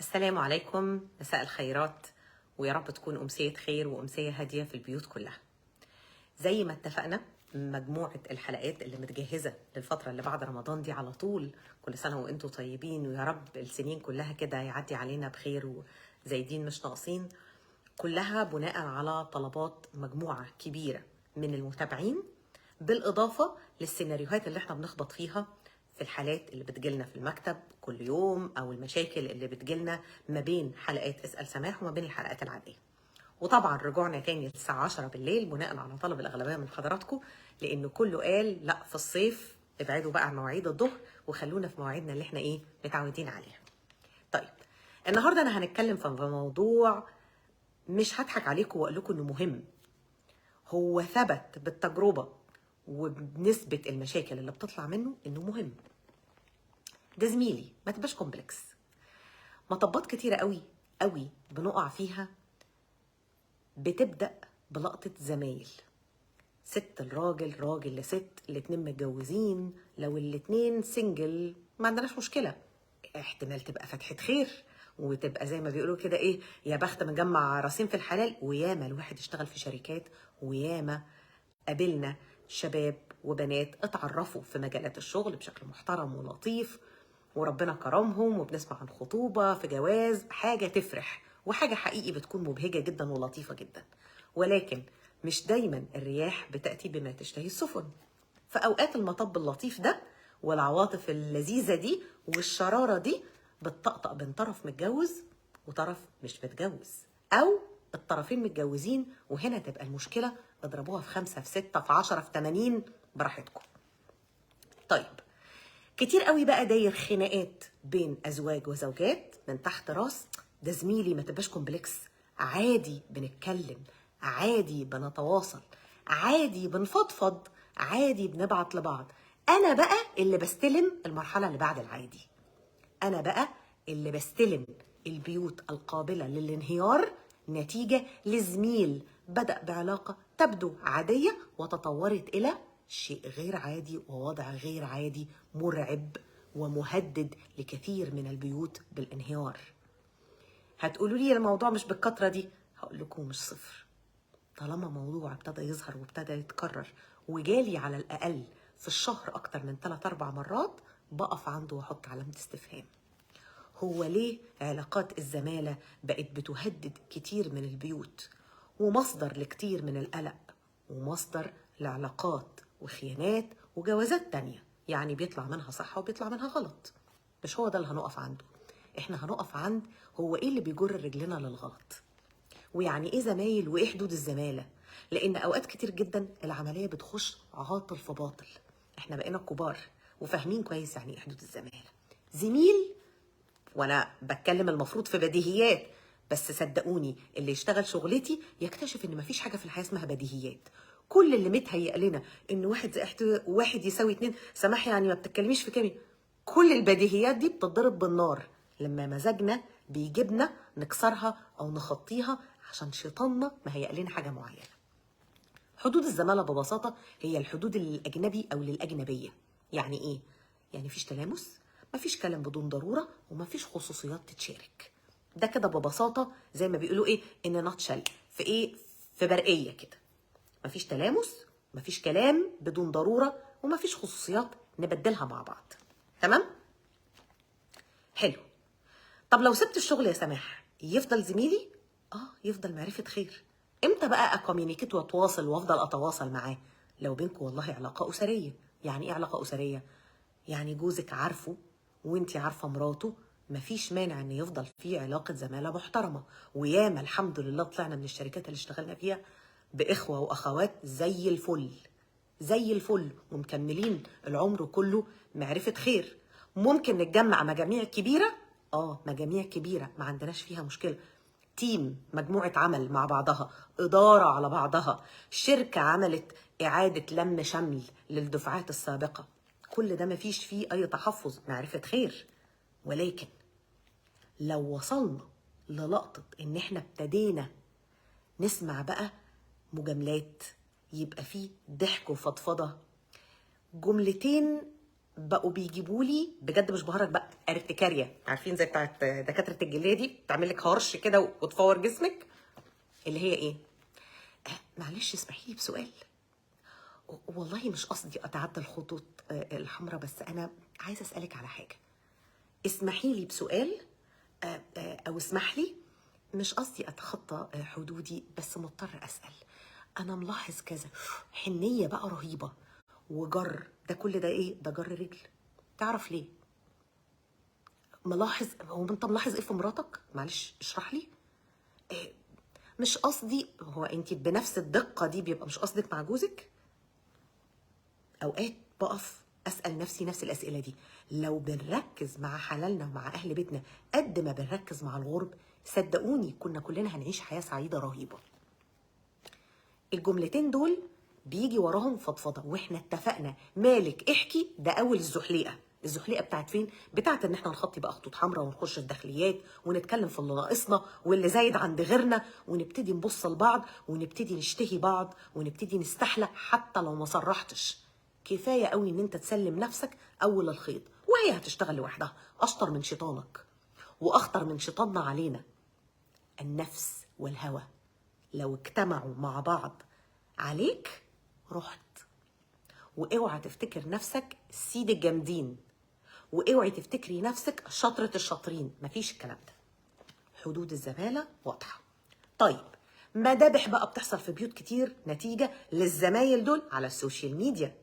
السلام عليكم، مساء الخيرات، ويا رب تكون أمسية خير وأمسية هادية في البيوت كلها. زي ما اتفقنا، مجموعة الحلقات اللي متجهزة للفترة اللي بعد رمضان دي على طول. كل سنة وانتم طيبين، ويا رب السنين كلها كده يعدي علينا بخير وزايدين مش ناقصين. كلها بناء على طلبات مجموعة كبيرة من المتابعين، بالإضافة للسيناريوهات اللي احنا بنخبط فيها في الحالات اللي بتجيلنا في المكتب كل يوم، أو المشاكل اللي بتجيلنا ما بين حلقات اسأل سماح وما بين الحلقات العادية. وطبعا رجوعنا تاني الساعة 10 بالليل بناء على طلب الأغلبية من حضراتكم، لأنه كله قال لا في الصيف ابعدوا بقى عن مواعيد الظهر وخلونا في مواعيدنا اللي احنا متعودين عليها. طيب، النهارده انا هنتكلم في موضوع مش هضحك عليكم واقول لكم انه مهم. هو ثبت بالتجربة وبنسبة المشاكل اللي بتطلع منه انه مهم. ده زميلي، ما تبقاش كومبلكس. مطبات كتيرة قوي قوي بنقع فيها بتبدأ بلقطة زمايل، ست الراجل، راجل لست، الاتنين متجوزين، لو الاتنين سنجل ما عندناش مشكلة، احتمال تبقى فتحة خير وتبقى زي ما بيقولوا كده يا بخت مجمع راسين في الحلال. وياما الواحد اشتغل في شركات، وياما قابلنا شباب وبنات اتعرفوا في مجالات الشغل بشكل محترم ولطيف، وربنا كرمهم، وبنسمع عن خطوبة في جواز، حاجة تفرح وحاجة حقيقي بتكون مبهجة جدا ولطيفة جدا. ولكن مش دايما الرياح بتأتي بما تشتهي السفن. في أوقات المطب اللطيف ده والعواطف اللذيذة دي والشرارة دي بتطقطق بين طرف متجوز وطرف مش متجوز، أو الطرفين متجوزين، وهنا تبقى المشكلة اضربوها في 5 في 6 في 10 في 80 براحتكم. طيب، كتير قوي بقى داير خناقات بين أزواج وزوجات من تحت راس. ده زميلي، ما تبقاش كومبلكس، عادي بنتكلم، عادي بنتواصل، عادي بنفضفض، عادي بنبعت لبعض. أنا بقى اللي بستلم المرحلة اللي بعد العادي. أنا بقى اللي بستلم البيوت القابلة للانهيار نتيجة لزميل بدأ بعلاقة تبدو عادية وتطورت إلى شيء غير عادي ووضع غير عادي مرعب ومهدد لكثير من البيوت بالانهيار. هتقولوا لي الموضوع مش بالكترة دي، هقول لكم مش صفر. طالما موضوع ابتدى يظهر وابتدى يتكرر وجالي على الأقل في الشهر أكتر من 3-4 مرات، بقف عنده وأحط علامة استفهام. هو ليه علاقات الزمالة بقت بتهدد كتير من البيوت، ومصدر لكتير من القلق، ومصدر لعلاقات وخيانات وجوازات تانية، يعني بيطلع منها صح وبيطلع منها غلط. مش هو ده اللي هنقف عنده. احنا هنقف عند هو ايه اللي بيجر رجلنا للغلط، ويعني ايه زمايل، وايه حدود الزمالة. لان اوقات كتير جدا العملية بتخش عاطل في باطل. احنا بقينا كبار وفاهمين كويس يعني ايه حدود الزمالة. زميل، وانا بتكلم المفروض في بديهيات، بس صدقوني اللي يشتغل شغلتي يكتشف ان مفيش حاجه في الحياه اسمها بديهيات. كل اللي متهيأ لنا ان 1 يساوي 2 سماح، يعني ما بتتكلميش في كيمياء. كل البديهيات دي بتضرب بالنار لما مزاجنا بيجيبنا نكسرها او نخطيها عشان شيطاننا مهيأ لنا حاجه معينه. حدود الزمالة ببساطة هي الحدود للأجنبي أو للأجنبية. يعني إيه؟ يعني مفيش تلامس، مفيش كلام بدون ضرورة، ومفيش خصوصيات تتشارك. ده كده ببساطة زي ما بيقولوا إن ناتشل في برقية كده. مفيش تلامس، مفيش كلام بدون ضرورة، ومفيش خصوصيات نبدلها مع بعض. تمام؟ حلو. طب لو سبت الشغل يا سماح يفضل زميلي؟ يفضل معرفة خير. امتى بقى اكوميونيكيت واتواصل وافضل اتواصل معاه؟ لو بينكم والله علاقة أسرية. يعني ايه علاقة أسرية؟ يعني جوزك عارفه وانتي عارفة مراته، مفيش مانع ان يفضل في علاقة زمالة محترمة. وياما الحمد لله طلعنا من الشركات اللي اشتغلنا فيها بإخوة وأخوات زي الفل، زي الفل، ومكملين العمر كله معرفة خير. ممكن نتجمع مجاميع كبيرة، مجاميع كبيرة ما عندناش فيها مشكلة. تيم، مجموعة عمل مع بعضها، إدارة على بعضها، شركة عملت إعادة لم شمل للدفعات السابقة، كل ده مفيش فيه أي تحفظ، معرفة خير. ولكن لو وصلنا للقطة إن إحنا ابتدينا نسمع بقى مجاملات، يبقى فيه ضحك وفضفضة، جملتين بقوا بيجيبوا لي بجد مش بهرج بقى ارتكاريا، عارفين زي بتاعت دكاتره الجلديه دي، بتعمل لك هرش كده وتفور جسمك، اللي هي ايه؟ معلش اسمحي لي بسؤال، والله مش قصدي اتعدى الخطوط الحمراء، بس انا عايزه اسالك على حاجه، اسمحي لي بسؤال، او اسمح لي، مش قصدي اتخطى حدودي، بس مضطر اسال، انا ملاحظ كذا، حنيه بقى رهيبه وجر، ده كل ده ايه؟ ده جر رجل. تعرف ليه؟ ملاحظ؟ هو انت ملاحظ ايه في مراتك؟ معلش اشرح لي. مش قصدي، هو انت بنفس الدقه دي بيبقى مش قصدك مع جوزك؟ اوقات بقف اسال نفسي نفس الاسئله دي، لو بنركز مع حلالنا ومع اهل بيتنا قد ما بنركز مع الغرب، صدقوني كنا كلنا هنعيش حياه سعيده رهيبه. الجملتين دول بيجي وراهم فضفضه، واحنا اتفقنا مالك احكي، ده اول الزحليقه. الزحليقه بتاعت فين؟ بتاعت ان احنا نخطي بقى خطوط حمراء ونخش في داخليات ونتكلم في اللي ناقصنا واللي زايد عند غيرنا، ونبتدي نبص لبعض ونبتدي نشتهي بعض ونبتدي نستحلى حتى لو ما صرحتش. كفايه قوي ان انت تسلم نفسك اول الخيط وهي هتشتغل لوحدها، اشطر من شيطانك واخطر من شيطاننا علينا. النفس والهوى لو اجتمعوا مع بعض عليك رحت. واوعى تفتكر نفسك سيد الجامدين، واوعي تفتكري نفسك شطرة الشاطرين، مفيش الكلام ده. حدود الزمالة واضحة. طيب، مذابح بقى بتحصل في بيوت كتير نتيجة للزمايل دول على السوشيال ميديا.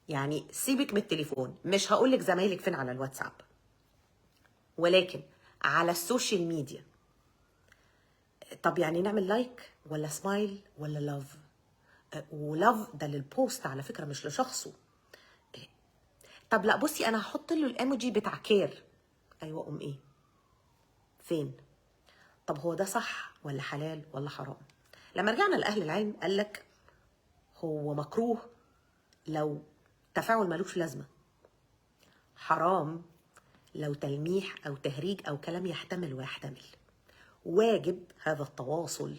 يعني سيبك من التليفون، مش هقولك زمايلك فين على الواتساب، ولكن على السوشيال ميديا. طب يعني نعمل لايك ولا سمايل ولا لاف؟ ولاف ده للبوست على فكرة مش لشخصه. طب لا بصي انا هحط له الايموجي بتاع كير. ايوه ايه؟ فين؟ طب هو ده صح ولا حلال ولا حرام؟ لما رجعنا لاهل العلم قال لك هو مكروه لو تفاعل ملوش لازمه، حرام لو تلميح او تهريج او كلام يحتمل ويحتمل، واجب هذا التواصل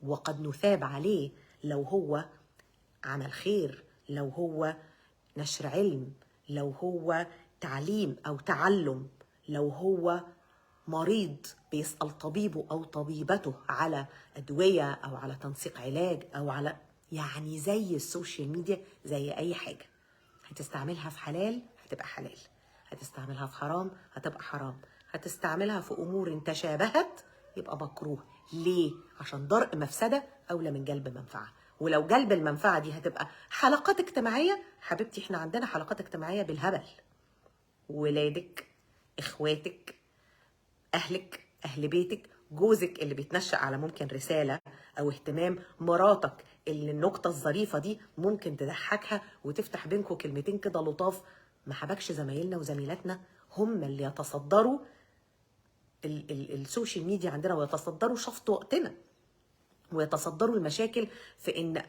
وقد نثاب عليه لو هو عمل خير، لو هو نشر علم، لو هو تعليم أو تعلم، لو هو مريض بيسأل طبيبه أو طبيبته على أدوية أو على تنسيق علاج أو على، يعني زي السوشيال ميديا زي أي حاجة، هتستعملها في حلال هتبقى حلال، هتستعملها في حرام هتبقى حرام، هتستعملها في أمور تشابهت يبقى مكروه. ليه؟ عشان درء مفسدة أولى من جلب منفعة. ولو جلب المنفعة دي هتبقى حلقات اجتماعية، حبيبتي احنا عندنا حلقات اجتماعية بالهبل. ولادك، اخواتك، اهلك، اهل بيتك، جوزك اللي بيتنشأ على ممكن رسالة او اهتمام، مراتك اللي النقطة الظريفة دي ممكن تضحكها وتفتح بينكم كلمتين كده لطاف. ما حبكش زمايلنا وزميلاتنا هم اللي يتصدروا السوشيال ميديا عندنا، ويتصدروا شفط وقتنا، ويتصدروا المشاكل. في ان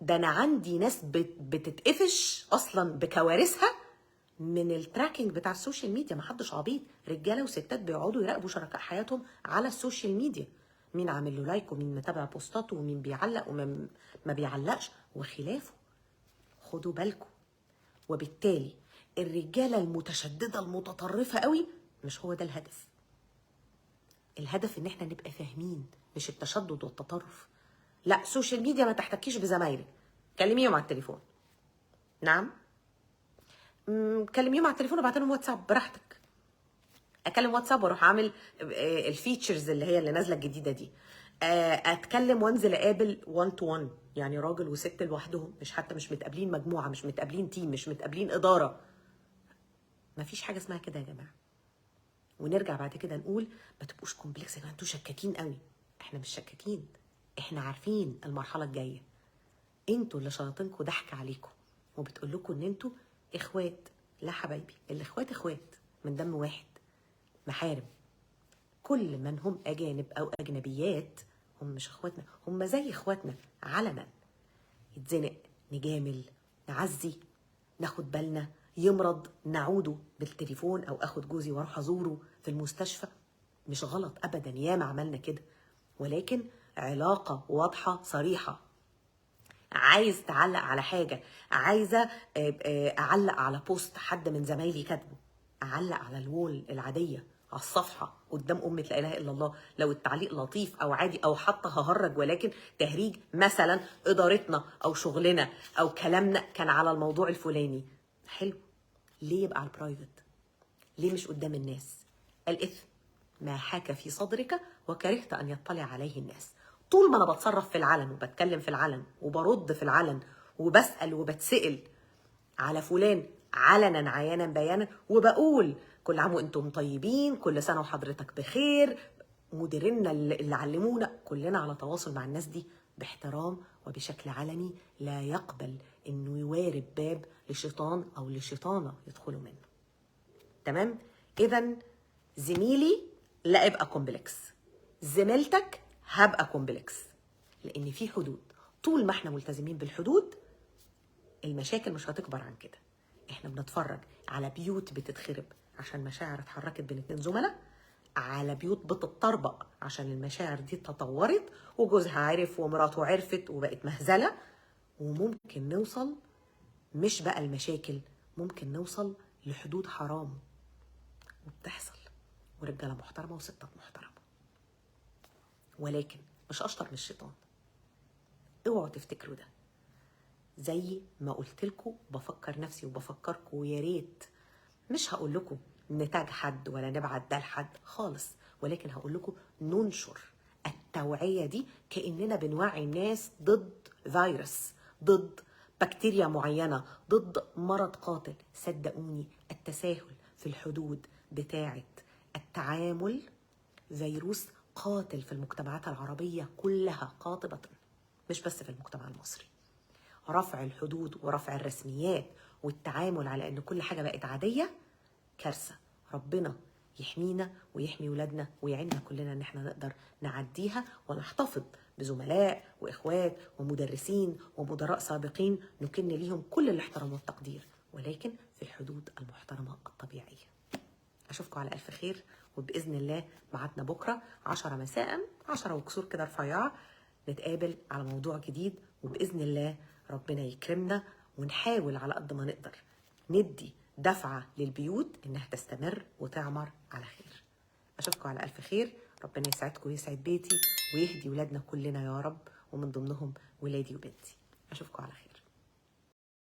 ده انا عندي ناس بتتقفش اصلا بكوارثها من التراكنج بتاع السوشيال ميديا. ما حدش عبيط، رجاله وستات بيقعدوا يراقبوا شركاء حياتهم على السوشيال ميديا، مين عامل له لايك ومين متابع بوستاته ومين بيعلق ومين ما بيعلقش وخلافه. خدوا بالكم. وبالتالي الرجاله المتشدده المتطرفه قوي مش هو ده الهدف. الهدف ان احنا نبقى فاهمين، مش التشدد والتطرف. لا، سوشيال ميديا ما تحتكيش بزمايلك، كلميهم على التليفون. نعم، كلميهم على التليفون وابعت لهم واتساب براحتك. اكلم واتساب واروح اعمل الفيتشرز اللي هي اللي نازله الجديده دي، اتكلم وانزل اقابل 1 تو 1، يعني راجل وست لوحدهم، مش حتى مش متقابلين مجموعه، مش متقابلين تيم، مش متقابلين اداره. مفيش حاجه اسمها كده يا جماعه. ونرجع بعد كده نقول ما تبقوش كومبلكس يا جماعه، انتوا شكاكين قوي. احنا مش شكاكين، احنا عارفين المرحله الجايه. انتوا اللي شياطينكم ضحك عليكم وبتقول لكم ان انتوا اخوات. لا حبايبي، الاخوات اخوات من دم واحد، محارم. كل من هم اجانب او اجنبيات هم مش اخواتنا، هم زي اخواتنا علنا. يتزنق نجامل، نعزي، ناخد بالنا، يمرض نعوده بالتليفون، او اخد جوزي واروح ازوره في المستشفى. مش غلط ابدا، ياما عملنا كده، ولكن علاقه واضحه صريحه. عايز تعلق على حاجه، عايزه اعلق على بوست حد من زمايلي كاتبه، اعلق على الوول العاديه على الصفحه قدام امه لا اله الا الله، لو التعليق لطيف او عادي او حتى ههرج ولكن تهريج، مثلا ادارتنا او شغلنا او كلامنا كان على الموضوع الفلاني، حلو. ليه يبقى على البرايفت؟ ليه مش قدام الناس؟ الاثم ما حاك في صدرك وكرهت ان يطلع عليه الناس. طول ما انا بتصرف في العلن وبتكلم في العلن وبرد في العلن وبسأل وبتسأل على فلان علنا عيانا بيانا، وبقول كل عام وانتم طيبين، كل سنه وحضرتك بخير، مديرينا اللي علمونا، كلنا على تواصل مع الناس دي باحترام وبشكل علني، لا يقبل انه يوارب باب لشيطان او لشيطانه يدخلوا منه. تمام؟ اذا زميلي لا ابقى كومبلكس، زميلتك هبقى كومبلكس، لان في حدود. طول ما احنا ملتزمين بالحدود المشاكل مش هتكبر عن كده. احنا بنتفرج على بيوت بتتخرب عشان مشاعر اتحركت بين اتنين زملاء، على بيوت بتتطربق عشان المشاعر دي تطورت وجوزها عرف ومراته عرفت وبقت مهزله. وممكن نوصل، مش بقى المشاكل، ممكن نوصل لحدود حرام وبتحصل، ورجاله محترمه وستات محترمه، ولكن مش اشطر من الشيطان. اوعوا تفتكروا ده. زي ما قلت لكم بفكر نفسي وبفكركم، ويا ريت مش هقول لكم نتاج حد ولا نبعت ده لحد خالص، ولكن هقول لكم ننشر التوعية دي كأننا بنوعي الناس ضد فيروس، ضد بكتيريا معينة، ضد مرض قاتل. صدقوني التساهل في الحدود بتاعة التعامل فيروس قاتل في المجتمعات العربية كلها قاطبة، مش بس في المجتمع المصري. رفع الحدود ورفع الرسميات والتعامل على ان كل حاجة بقت عادية كارثة. ربنا يحمينا ويحمي ولادنا ويعيننا كلنا ان احنا نقدر نعديها ونحتفظ بزملاء واخوات ومدرسين ومدراء سابقين نكن ليهم كل الاحترام والتقدير، ولكن في الحدود المحترمة الطبيعية. اشوفكم على الف خير، وباذن الله ميعادنا بكره 10 مساء، 10 وكسور كده رفيعه، نتقابل على موضوع جديد، وباذن الله ربنا يكرمنا ونحاول على قد ما نقدر ندي دفعه للبيوت انها تستمر وتعمر على خير. اشوفكم على الف خير، ربنا يسعدكم ويسعد بيتي ويهدي ولادنا كلنا يا رب، ومن ضمنهم ولادي وبنتي. اشوفكم على خير.